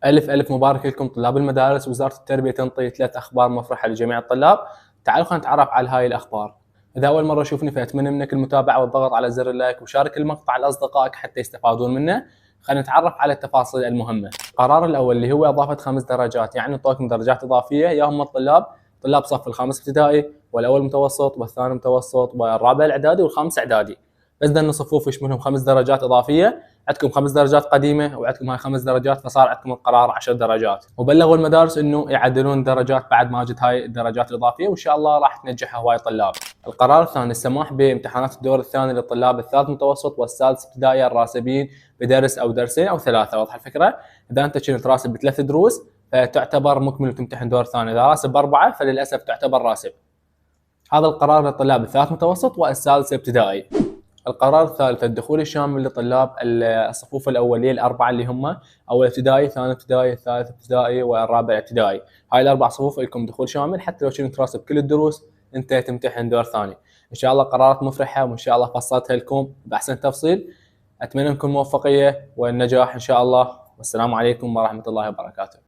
ألف ألف مبارك لكم طلاب المدارس. وزارة التربية تنطي 3 أخبار مفرحة لجميع الطلاب. تعالوا خلينا نتعرف على هاي الأخبار. إذا أول مرة تشوفني فأتمنى منك المتابعة والضغط على زر اللايك وشارك المقطع لأصدقائك حتى يستفادون منه. خلينا نتعرف على التفاصيل المهمة. القرار الأول اللي هو إضافة 5 درجات، يعني نعطوكم درجات إضافية يا هم طلاب صف الخامس ابتدائي والأول متوسط والثاني متوسط والرابع الإعدادي والخامس إعدادي. بس دنا صفوف يشملهم 5 درجات إضافية. عندكم 5 درجات قديمه وعندكم هاي 5 درجات، فصار عندكم القرار 10 درجات. وبلغوا المدارس انه يعدلون الدرجات بعد ما جت هاي الدرجات الاضافيه، وان شاء الله راح تنجح هواي طلاب. القرار الثاني السماح بامتحانات الدور الثاني للطلاب الثالث متوسط والسادس ابتدائي الراسبين بدرس او درسين او ثلاثه. واضحه الفكره؟ اذا انت كنت راسب بثلاث دروس فتعتبر مكمل وتمتحن دور ثاني، اذا راسب باربعه فللاسف تعتبر راسب. هذا القرار للطلاب الثالث متوسط والسادس ابتدائي. القرار الثالث الدخول الشامل لطلاب الصفوف الأولية الأربعة اللي هم أول ابتدائي، ثاني ابتدائي، ثالث ابتدائي، والرابع ابتدائي. هاي الأربع صفوف لكم دخول شامل، حتى لو كنت راسب كل الدروس أنت تمتحن دور ثاني. إن شاء الله قرارات مفرحة وإن شاء الله فصلتها لكم بأحسن تفصيل. أتمنى لكم الموفقية والنجاح إن شاء الله، والسلام عليكم ورحمة الله وبركاته.